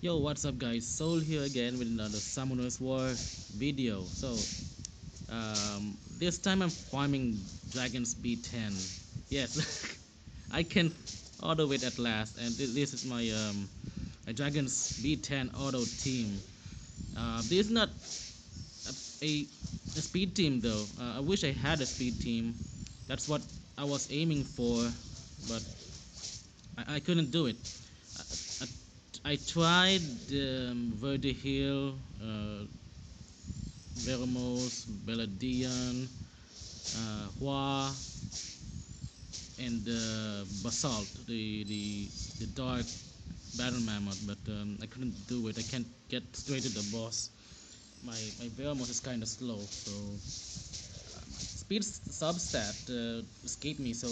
Yo, what's up, guys? Soul here again with another Summoners War video. This time I'm farming Dragon's B10. Yes, I can auto it at last, and this is my Dragon's B10 auto team. This is not a, a speed team though. I wish I had a speed team. That's what I was aiming for, but I couldn't do it. I tried Verde Hill, Vermos, Beladian, Hua, and Basalt, the dark battle mammoth, but I couldn't do it. I can't get straight to the boss. My Vermos is kind of slow, so speed substat escaped me. So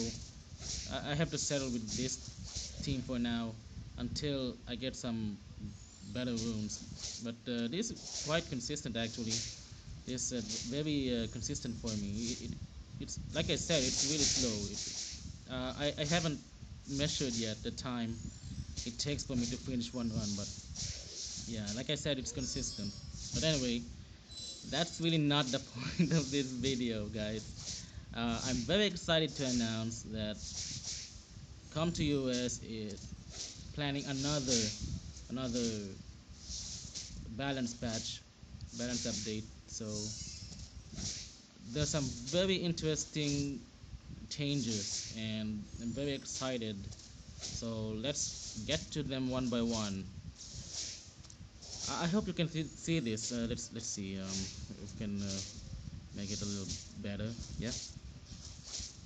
I have to settle with this team for now until I get some better runes. But this is quite consistent actually. It's very consistent for me. It's like I said, it's really slow. I haven't measured yet the time it takes for me to finish one run, but yeah, like I said, it's consistent. But anyway, that's really not the point of this video, guys. I'm very excited to announce that Come to US is planning another balance patch, balance update. So there's some very interesting changes, and I'm very excited. So let's get to them one by one. I hope you can see this. Let's see if we can make it a little better. Yeah.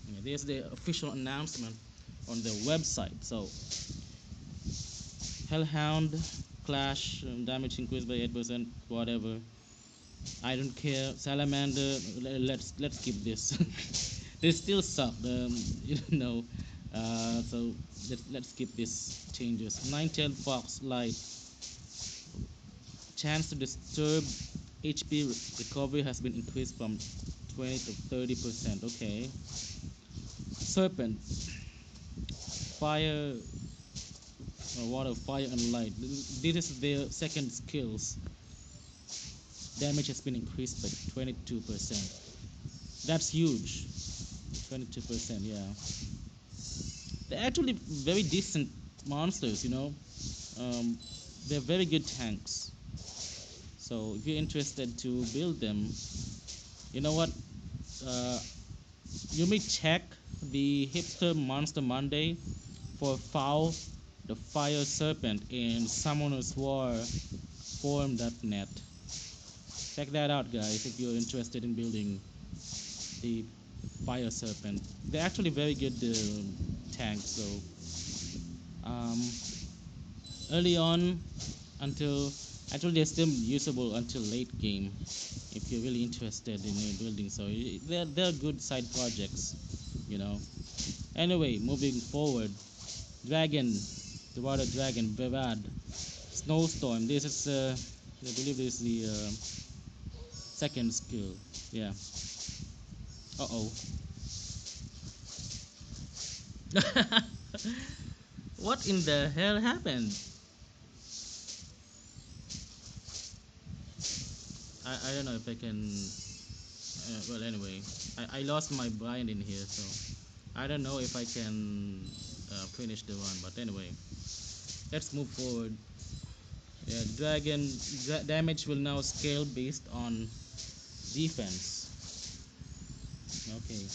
Yeah, there's the official announcement on the website. So Hellhound Clash damage increased by 8%. Whatever. I don't care. Salamander. Let's keep this. They still suck. You know. So let's skip these changes. Nine-tailed fox light. Chance to disturb HP recovery has been increased from 20 to 30%. Okay. Serpent. Fire. Water, fire, and light. This is their second skills. Damage has been increased by 22%. That's huge. 22%. Yeah. They're actually very decent monsters. Um, they're very good tanks. So if you're interested to build them, you know what? Uh, you may check the Hipster Monster Monday for Foul the Fire Serpent in Summoner's War forum.net. Check that out, guys, if you're interested in building the Fire Serpent. They're actually very good tanks. So um, early on, until actually they're still usable until late game if you're really interested in building. So they're good side projects, you know. Anyway, moving forward, dragon, the water dragon, Bevad, snowstorm. This is I believe this is the second skill. Yeah. Uh-oh. What in the hell happened? I don't know if I can. Well, anyway, I lost my blind in here, so I don't know if I can finish the run. But anyway, let's move forward. Yeah, dragon damage will now scale based on defense. Okay.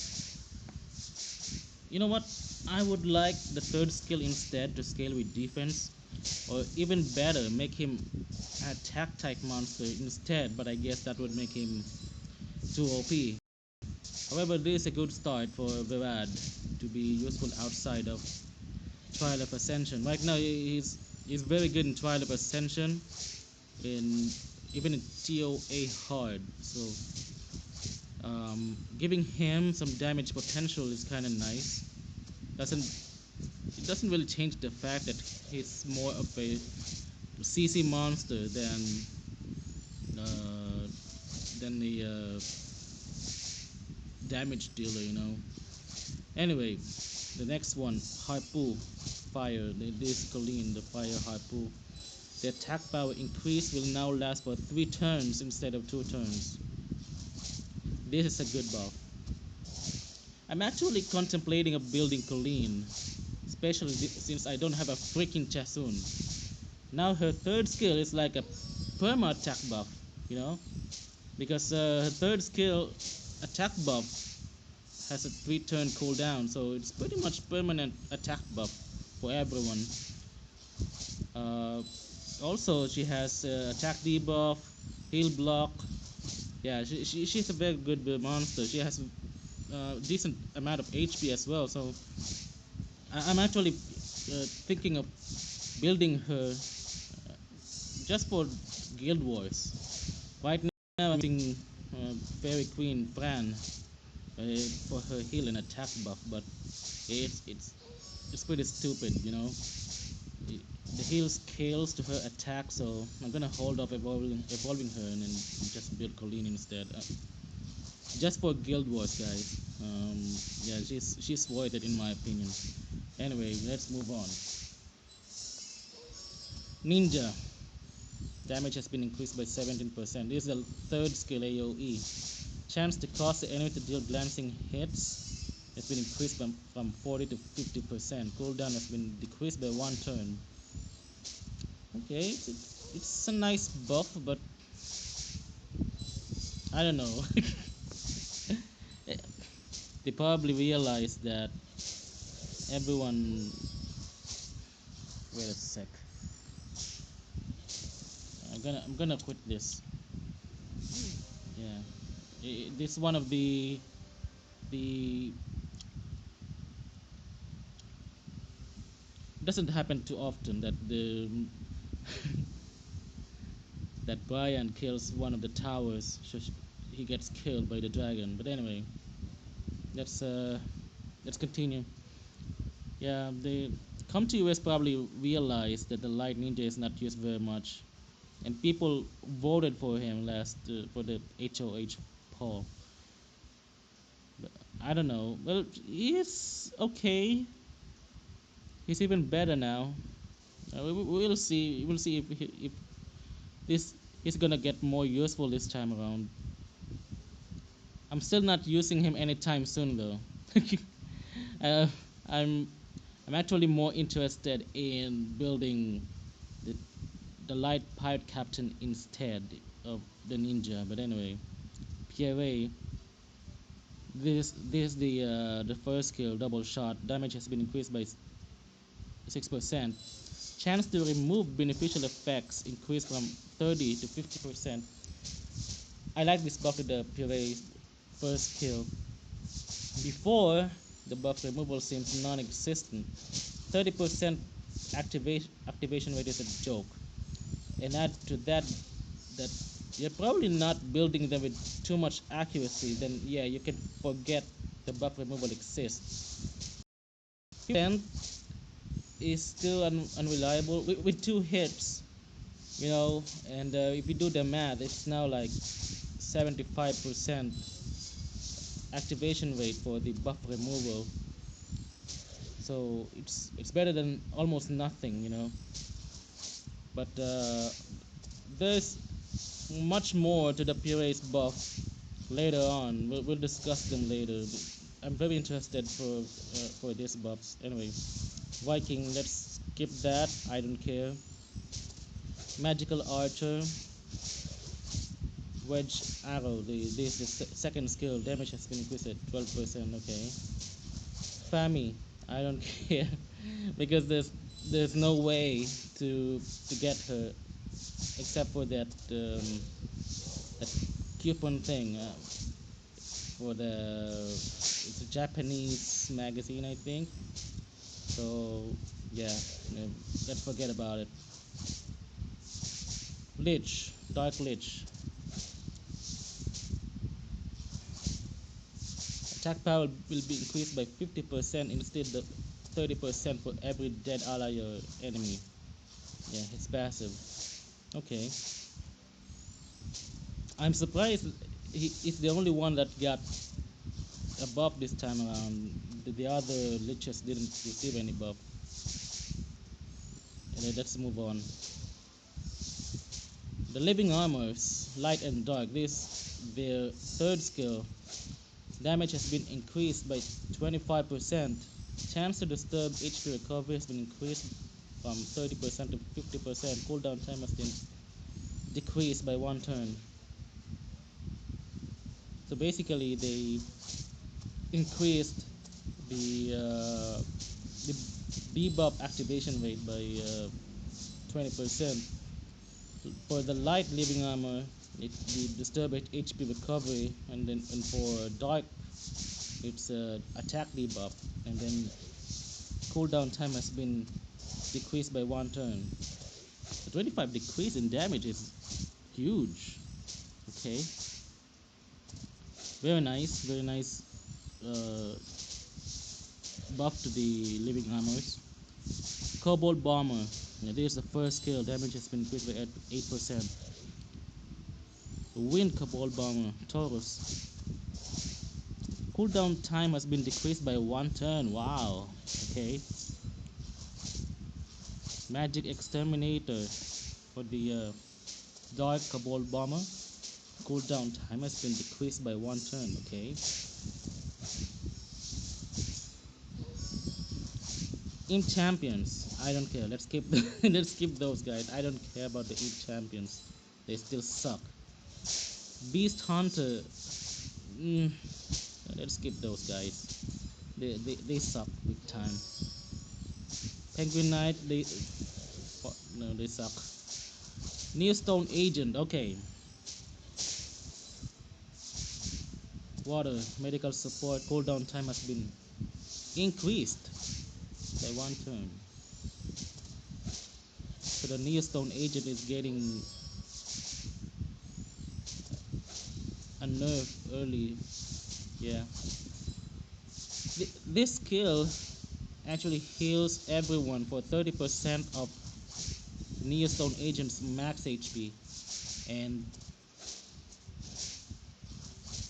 You know what? I would like the third skill instead to scale with defense, or even better, make him a attack type monster instead. But I guess that would make him too OP. However, this is a good start for Virad to be useful outside of Trial of Ascension. Right now, he's very good in Trial of Ascension, in even in TOA hard. So giving him some damage potential is kind of nice. Doesn't It doesn't really change the fact that he's more of a CC monster uh, than the damage dealer. Anyway, the next one, Harpoo, fire. This is Colleen, the fire Harpoo. The attack power increase will now last for 3 turns instead of 2 turns. This is a good buff. I'm actually contemplating of building Colleen, especially since I don't have a freaking Chasun. Now her third skill is like a perma attack buff, you know, because her third skill attack buff has a 3 turn cooldown, so it's pretty much permanent attack buff for everyone. Uh, Also, she has attack debuff, heal block. Yeah, she's a very good monster. She has decent amount of HP as well. So I'm actually thinking of building her just for Guild Wars. Right now, I'm using Fairy Queen Fran for her heal and attack buff, but it's it's it's pretty stupid, you know. The heal scales to her attack, so I'm gonna hold off evolving her and then just build Colleen instead. Just for Guild Wars, guys. Yeah, she's worth it in my opinion. Anyway, let's move on. Ninja damage has been increased by 17%. This is the third skill AOE. Chance to cause the enemy to deal glancing hits has been increased from 40 to 50%. Cooldown has been decreased by 1 turn. Okay, it's a nice buff, but I don't know. They probably realize that everyone. Wait a sec. I'm gonna quit this. Yeah, this is one of the doesn't happen too often that the that Brian kills one of the towers, so he gets killed by the dragon. But anyway, let's uh let's continue. Yeah, the come to US probably realized that the light ninja is not used very much, and people voted for him last for the HOH poll. But I don't know. Well, he's okay. He's even better now. We'll see. We'll see if this he's gonna get more useful this time around. I'm still not using him anytime soon though. uh, I'm I'm actually more interested in building the the light pirate captain instead of the ninja. But anyway, PRA. This the first skill double shot damage has been increased by 6%. Chance to remove beneficial effects increased from 30 to 50%. I like this buff with the PRA first skill. Before, the buff removal seems non-existent. 30% activation rate is a joke. And add to that that you're probably not building them with too much accuracy, then yeah, you can forget the buff removal exists. 10 is still unreliable with 2 hits, you know, and if you do the math, it's now like 75% activation rate for the buff removal. So it's better than almost nothing, you know. But there's much more to the Pure's buff later on. We'll discuss them later. I'm very interested for these buffs. Anyway, Viking. Let's skip that. I don't care. Magical Archer, Wedge Arrow. This is the second skill. Damage has been increased at 12%. Okay. Fami. I don't care because there's no way to get her except for that coupon thing for it's a Japanese magazine, I think. So yeah, let's forget about it. Lich, Dark Lich. Attack power will be increased by 50% instead of 30% for every dead ally or enemy. Yeah, it's passive. Okay. I'm surprised he's the only one that got a buff this time around. The other liches didn't receive any buff. And let's move on. The living armors, light and dark, this their third skill. Damage has been increased by 25%. Chance to disturb HP recovery has been increased from 30% to 50%. Cooldown time has been decreased by one turn. So basically, they increased the debuff activation rate by 20%. For the light living armor, the disturb HP recovery, and for dark, it's attack debuff, and then cooldown time has been decreased by one turn. The 25 decrease in damage is huge. Okay, very nice uh, buff to the living armors. Cobalt bomber. Now this is the first skill. Damage has been increased by 8%. Wind cobalt bomber. Taurus. Cooldown time has been decreased by one turn. Wow. Okay. Magic exterminator for the dark cobalt bomber. Cooldown time has been decreased by one turn. Okay. Imp champions. I don't care. Let's skip. Let's skip those guys. I don't care about the imp champions. They still suck. Beast hunter. Mm, let's skip those guys. They suck big time. Penguin knight. No, they suck. Neostone agent. Okay. Water medical support. Cooldown time has been increased by one turn. So the Neostone agent is getting a nerf early. Yeah. This skill actually heals everyone for 30% of Neostone agent's max HP, and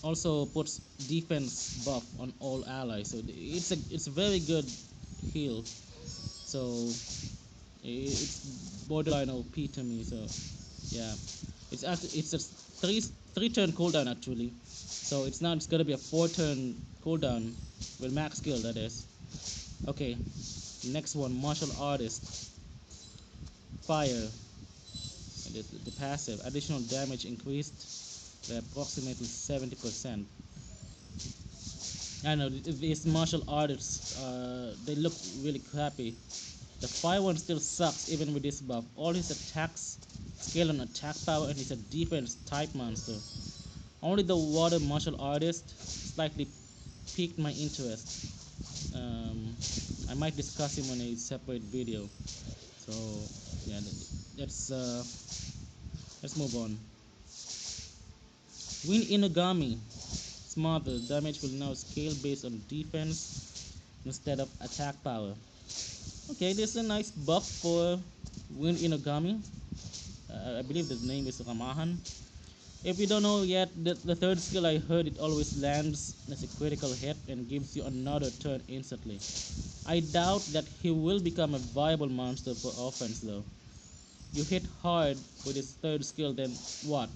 also puts defense buff on all allies. So it's a very good heal. So it's borderline OP to me. So yeah, it's a three turn cooldown actually. So it's not it's gonna be a 4 turn cooldown with max skill, that is. Okay, next one, martial artist. Fire. The passive additional damage increased by approximately 70%. I know these martial artists, they look really crappy. The fire one still sucks even with this buff. All his attacks scale on attack power, and he's a defense type monster. Only the water martial artist slightly piqued my interest. I might discuss him on a separate video. So yeah, let's uh, let's move on. Wind Inugami. Smarter damage will now scale based on defense instead of attack power. Okay, there's a nice buff for Wind Inugami. I believe the name is Ramahan. If you don't know yet, the third skill I heard it always lands as a critical hit and gives you another turn instantly. I doubt that he will become a viable monster for offense though. You hit hard with his third skill, then what?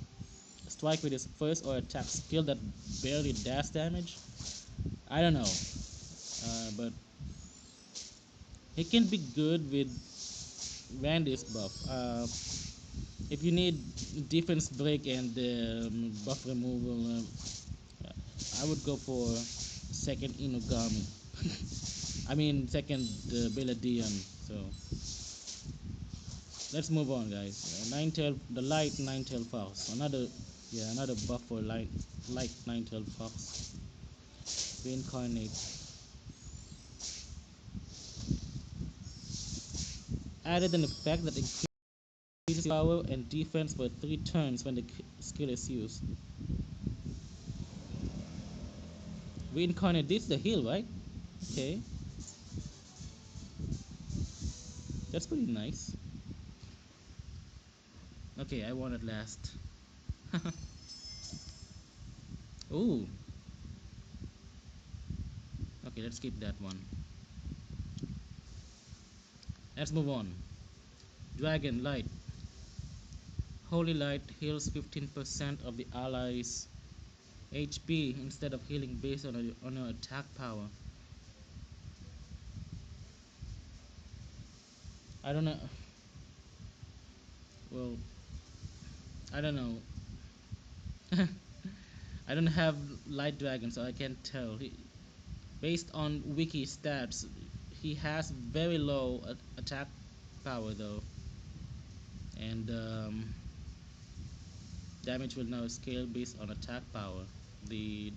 Strike with his first or attack skill that barely does damage? I don't know. But he can be good with Randy's buff. If you need defense break and buff removal, I would go for second Inugami. I mean second Beladian. So let's move on, guys. The light nine-tail fox. Another buff for light nine-tail fox. Reincarnate. Added an effect that increases power and defense for 3 turns when the skill is used. Reincarnate. This is the heal, right? Okay, that's pretty nice. Okay, I want it last. Ooh. Okay, let's skip that one. Let's move on. Dragon Light. Holy Light heals 15% of the allies' HP instead of healing based on your attack power. I don't know. Well, I don't know. I don't have Light Dragon, so I can't tell. Based on wiki stats, he has very low attack power though, and damage will now scale based on attack power. The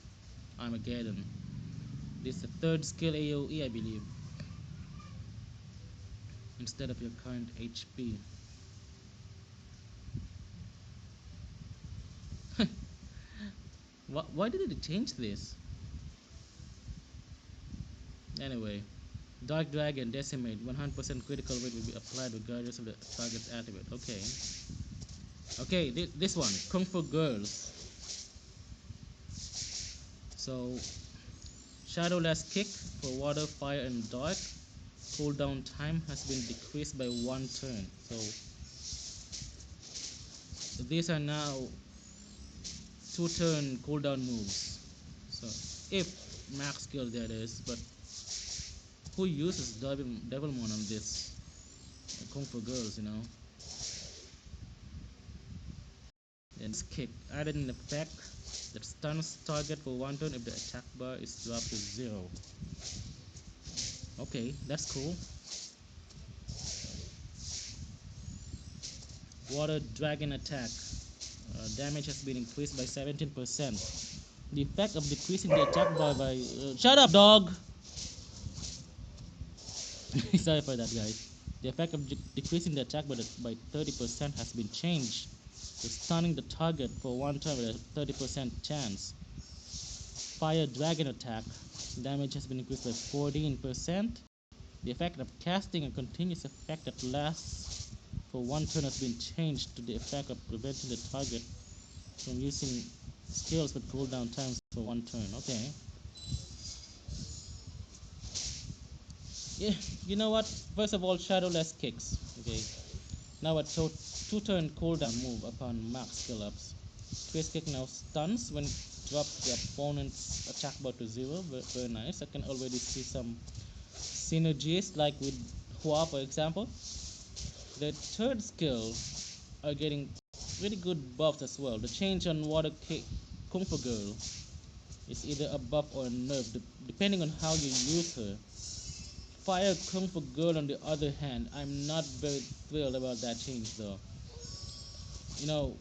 Armageddon. This is the third skill AoE, I believe, instead of your current HP. Why did it change this? Anyway, Dark Dragon Decimate 100% critical rate will be applied regardless of the target's attribute. Okay. Okay, this one, Kung Fu Girls. So, Shadowless Kick for water, fire, and dark. Cooldown time has been decreased by 1 turn. So, these are now 2 turn cooldown moves. So, if max skill that is, but who uses Devilmon on this? Kung Fu Girls, you know. And kick added an effect that stuns target for 1 turn if the attack bar is dropped to 0. Okay, that's cool. Water Dragon attack. Damage has been increased by 17%. The effect of decreasing the attack bar by. Shut up, dog! Sorry for that, guys. The effect of decreasing the attack by 30% has been changed to stunning the target for 1 turn with a 30% chance. Fire Dragon attack. Damage has been increased by 14%. The effect of casting a continuous effect that lasts for 1 turn has been changed to the effect of preventing the target from using skills with cooldown times for 1 turn. Okay. Yeah, you know what? First of all, Shadowless Kicks. Okay. Now a 2 turn cooldown move upon max skill ups. Twist Kick now stuns when it drops the opponent's attack bar to 0. Very nice. I can already see some synergies like with Hua, for example. The third skill are getting really good buffs as well. The change on Water Kung Fu Girl is either a buff or a nerf, depending on how you use her. Fire Kung Fu Girl, on the other hand, I'm not very thrilled about that change though. You know,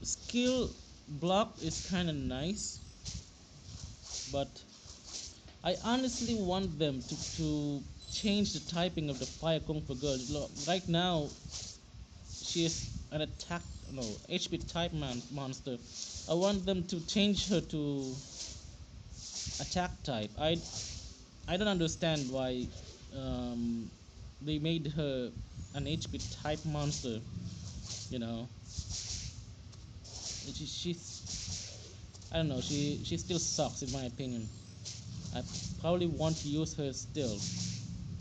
skill block is kind of nice, but I honestly want them to change the typing of the Fire Kung Fu Girl. Right now, she is an attack, no, HP type monster. I want them to change her to attack type. I don't understand why they made her an HP type monster. You know, she's I don't know. She still sucks in my opinion. I probably want to use her still.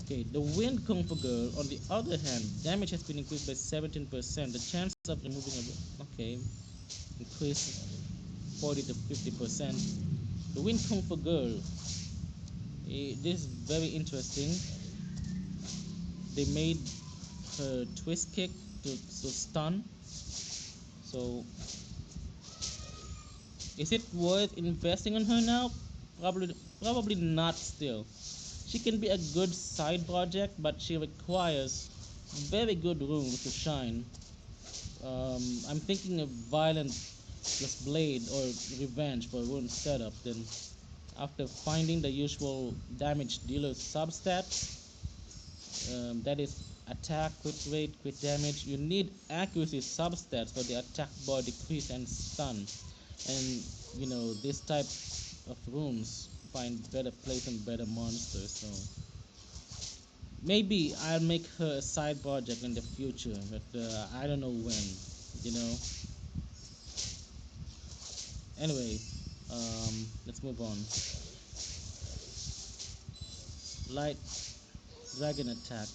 Okay, the Wind Kung Fu Girl, on the other hand, damage has been increased by 17%. The chance of removing a okay increased 40 to 50%. The Wind Kung Fu Girl, this is very interesting. They made her twist kick to stun. So, is it worth investing on her now? Probably not. Still, she can be a good side project, but she requires very good rooms to shine. I'm thinking of Violent plus Blade or Revenge for rune setup. Then, after finding the usual damage dealer substats, that is attack, crit rate, crit damage. You need accuracy substats for the attack bar decrease and stun. And you know this type of rooms find better place and better monsters. So maybe I'll make her a side project in the future, but I don't know when. You know. Anyway, let's move on. Light dragon attack.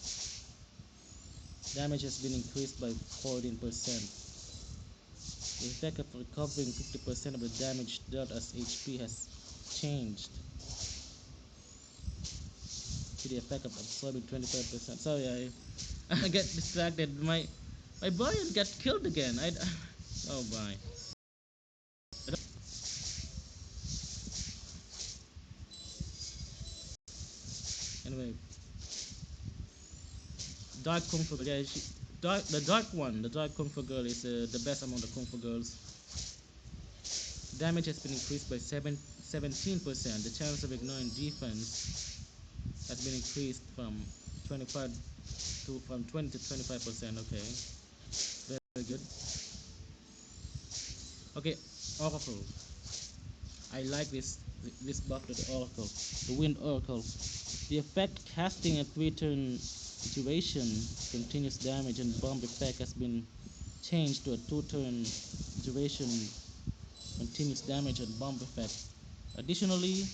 Damage has been increased by 14%. The effect of recovering 50% of the damage dealt as HP has changed to the effect of absorbing 25%. Sorry, I get distracted. My Brian got killed again. Oh my. Anyway, Dark Kung Fu. Yeah, the dark one, the Dark Kung Fu girl is the best among the Kung Fu girls. Damage has been increased by 17%. The chance of ignoring defense has been increased from 25 from 20 to 25%. Okay, very good. Okay, Oracle. I like this buff to the Oracle, the Wind Oracle. The effect casting at return duration, continuous damage, and bomb effect has been changed to a 2-turn duration, continuous damage, and bomb effect. Additionally,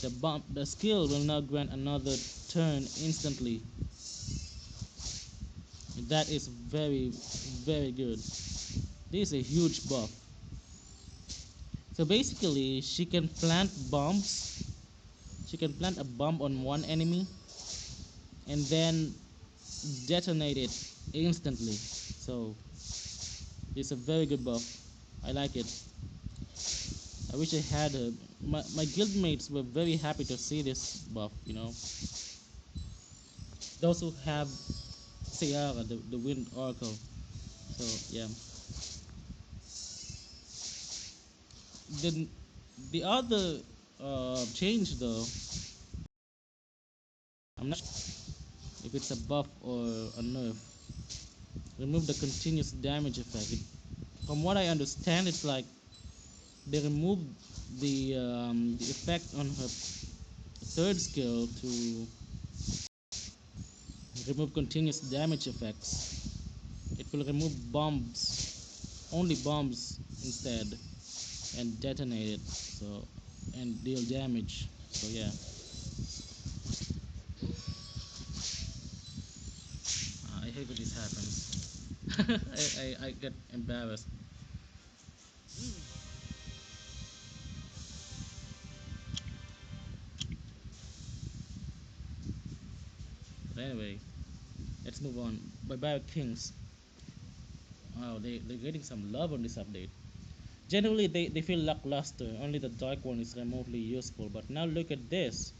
the skill will now grant another turn instantly. That is very good. This is a huge buff. So basically, she can plant bombs. She can plant a bomb on one enemy and then detonate it instantly. So it's a very good buff. I like it. I wish I had a. My guildmates were very happy to see this buff. Those who have Sayara, the Wind Oracle. So yeah. Then the other change though, I'm not sure if it's a buff or a nerf. Remove the continuous damage effect. From what I understand, it's like they removed the effect on her third skill to remove continuous damage effects. It will remove bombs, only bombs instead, and detonate it. So and deal damage. So yeah, I hate when this happens. I get embarrassed. But anyway, let's move on. Barbaric Kings. Wow, they're getting some love on this update. Generally, they feel lackluster. Only the dark one is remotely useful. But now look at this.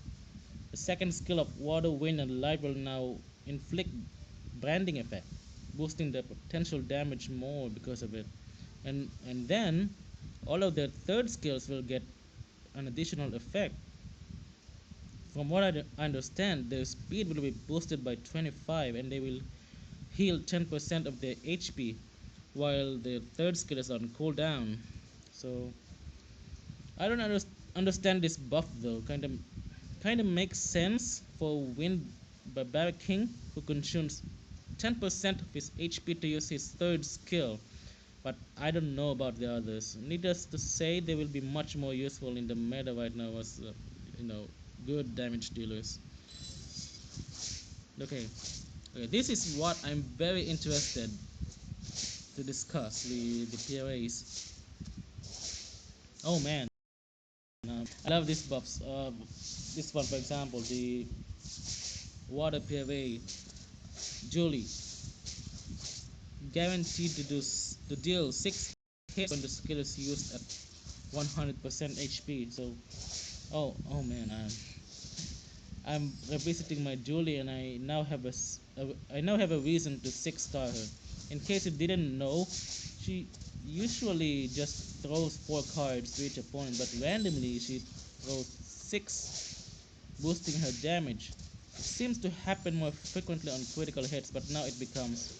The second skill of water, wind, and light will now inflict branding effect, boosting the potential damage more because of it. And then all of their third skills will get an additional effect. From what I understand, their speed will be boosted by 25, and they will heal 10% of their HP, while the third skill is on cooldown. So I don't understand this buff though. Kind of makes sense for Wind Barbaric King, who consumes 10% of his HP to use his third skill. But I don't know about the others. Needless to say, they will be much more useful in the meta right now as you know good damage dealers. Okay, okay. This is what I'm very interested to discuss the POAs. Oh man, I love these buffs. This one, for example, the water POA Julie, guaranteed to deal 6 hits when the skill is used at 100% HP. So, oh man, I'm revisiting my Julie, and I now have a reason to 6-star her. In case you didn't know, she usually just throws 4 cards to each opponent, but randomly she throws 6, boosting her damage. It seems to happen more frequently on critical hits, but now it becomes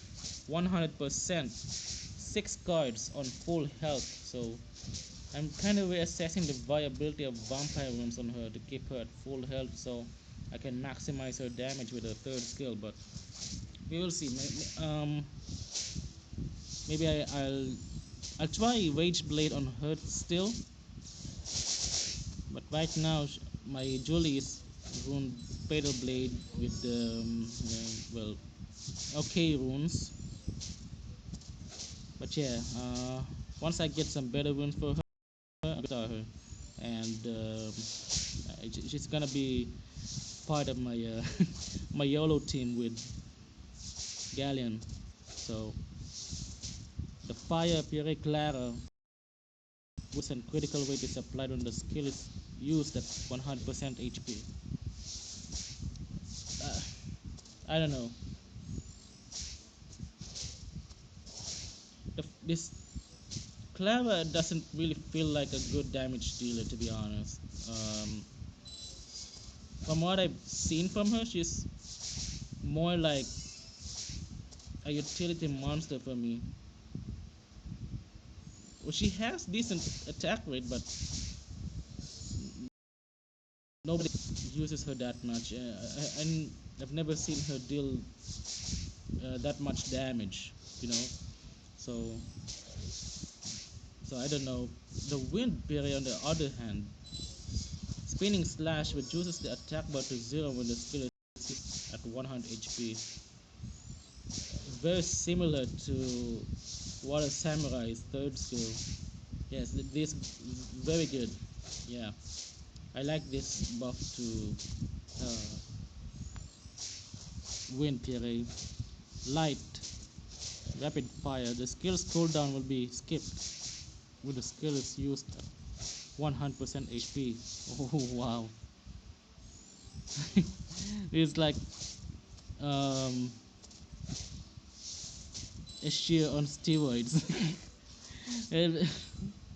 100%, 6 cards on full health. So I'm kind of reassessing the viability of vampire rooms on her to keep her at full health, so I can maximize her damage with her third skill. But we will see. Maybe I'll try Rage Blade on her still, but right now my Julie is rune Fatal Blade with the well okay runes. But yeah, once I get some better runes for her, I'll start her, and she's gonna be part of my my YOLO team with Galleon. So the fire Pure Clara boost and critical weight is applied when the skill is used at 100% HP. Uh, I don't know. This Clara doesn't really feel like a good damage dealer, to be honest. Um, from what I've seen from her, she's more like a utility monster for me. Well, she has decent attack rate, but nobody uses her that much. I've never seen her deal that much damage, you know. So, so I don't know. The wind berry, on the other hand, spinning slash reduces the attack bar to zero when the skill is at 100 HP. Very similar to Water Samurai's third skill. Yes, this is very good. Yeah, I like this buff to uh, wind berry. Light, rapid fire. The skill's cooldown will be skipped when the skill is used at 100% HP. Oh wow! It's like um, a shear on steroids. And-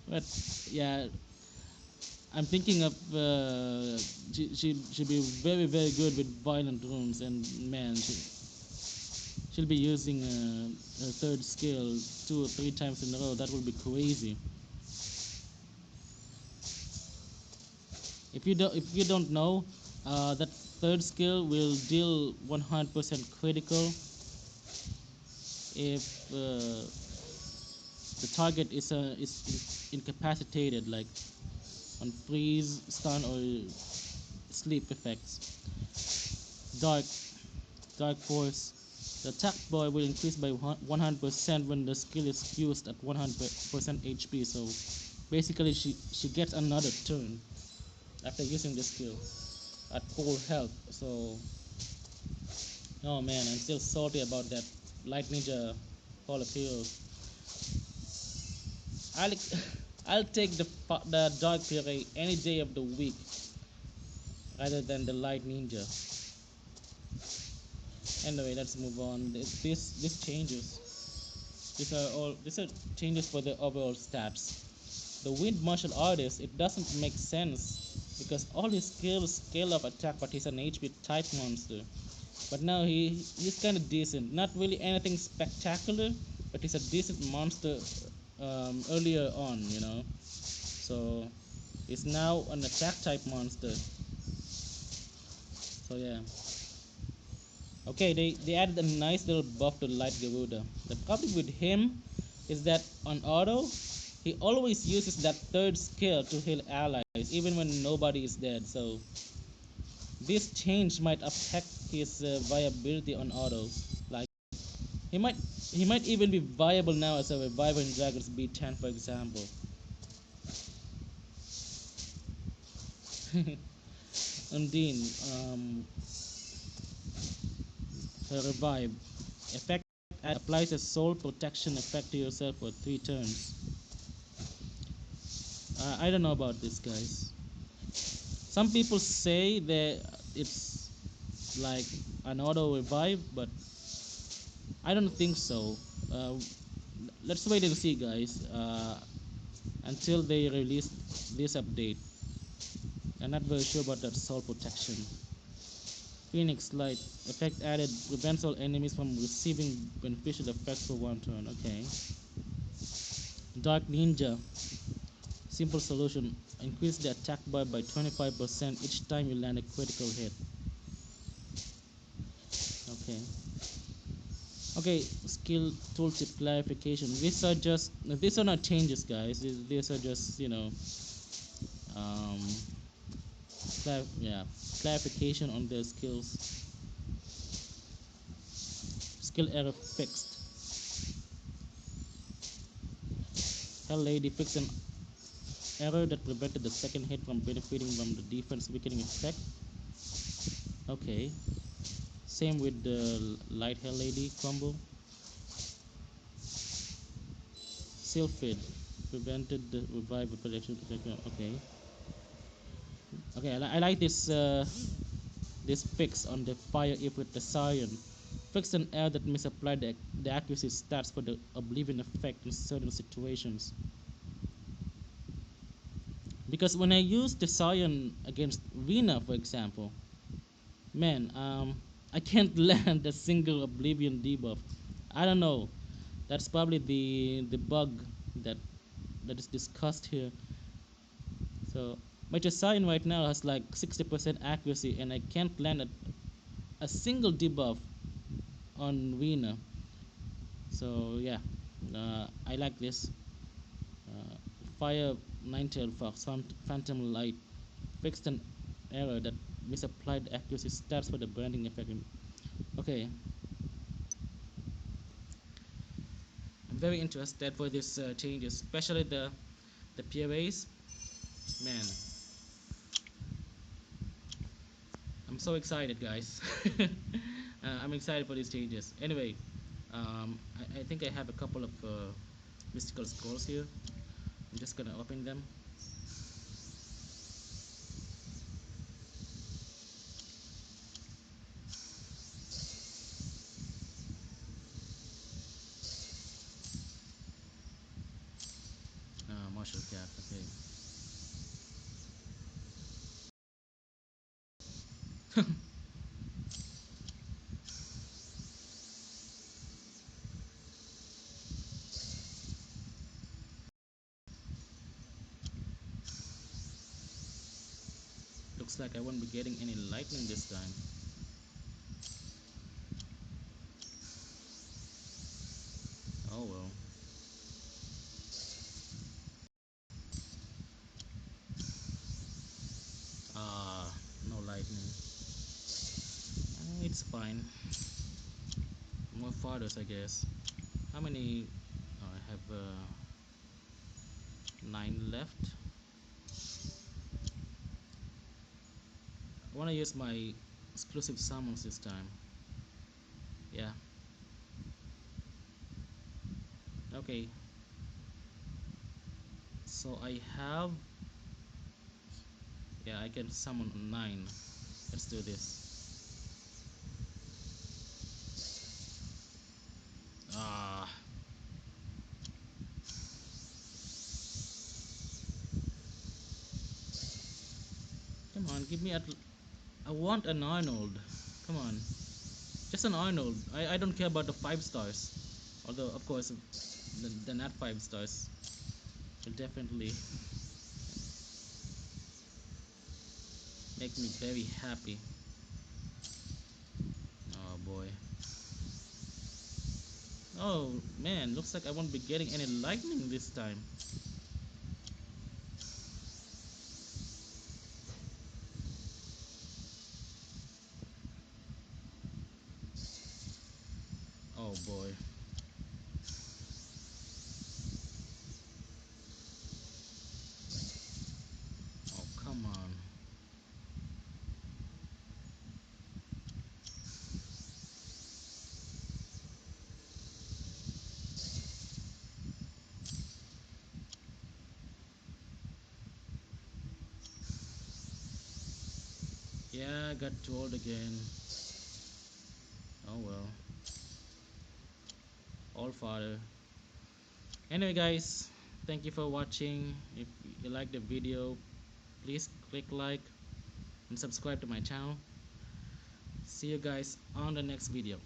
but yeah, I'm thinking of she'll be very good with violent runes, and man, she'll be using her third skill 2 or 3 times in a row. That will be crazy. If you don't know, that third skill will deal 100% critical if the target is incapacitated, like on freeze, stun, or sleep effects. Dark Dark Force. The attack bar will increase by 100% when the skill is used at 100% HP. So basically, she gets another turn after using the skill at full health. So oh man, I'm still salty about that Light Ninja Hall of Heroes. I'll I'll take the Dark Fury any day of the week rather than the Light Ninja. Anyway, let's move on. This changes. These are changes for the overall stats. The Wind Martial Artist, it doesn't make sense because all his skills scale of attack, but he's an HP type monster. But now he's kind of decent. Not really anything spectacular, but he's a decent monster earlier on, you know. So he's now an attack type monster. So yeah. Okay, they added a nice little buff to Light Garuda. The problem with him is that on auto, he always uses that third skill to heal allies, even when nobody is dead. So this change might affect his viability on auto. Like he might he might even be viable now as a reviver in Dragon's B10, for example. Undine, her revive effect applies a soul protection effect to yourself for 3 turns. I don't know about this, guys. Some people say that it's like an auto revive, but I don't think so. Uh, let's wait and see, guys. Until they release this update, I'm not very sure about that soul protection. Phoenix Light effect added prevents all enemies from receiving beneficial effects for 1 turn. Okay. Dark Ninja simple solution: increase the attack bar by 25% each time you land a critical hit. Okay. Okay, skill tooltip clarification. These are not changes, guys. These are just um, yeah, clarification on the skills. skill error fixed. Hell Lady fixed an error that prevented the second hit from benefiting from the defense weakening effect. Okay. Same with the Light Hell Lady combo. Sylphid prevented the revive of protection. Okay. Okay, I like this fix on the fire with the Scion. Fix an error that misapplied the accuracy stats for the Oblivion effect in certain situations. Because when I use the Scion against Rina, for example, man, I can't land a single Oblivion debuff. I don't know. That's probably the bug that that is discussed here. So my Scion right now has like 60% accuracy, and I can't land a single debuff on Rina. So yeah, I like this. Uh, Fire Ninetail Fox Phantom Light fixed an error that misapplied accuracy stats for the branding effect. Okay, I'm very interested for these changes, especially the POAs. Man, I'm so excited, guys. I'm excited for these changes. Anyway, I think I have a couple of mystical scrolls here. I'm just gonna open them. Martial cap. Okay. Looks like I won't be getting any lightning this time. Oh well. Ah, no lightning. It's fine. More fathers, I guess. How many? I have 9 left. I want to use my exclusive summons this time. Yeah. Okay. So I have. Yeah, I can summon 9. Let's do this. Ah, come on, give me at. I want an Arnold. Come on, just an Arnold. I don't care about the 5 stars. Although, of course, the not 5 stars will definitely make me very happy. Oh boy. Oh man, looks like I won't be getting any lightning this time. Oh boy. Oh come on. Yeah, I got too old again. Oh well. All father. Anyway guys, thank you for watching. If you like the video, please click like and subscribe to my channel. See you guys on the next video.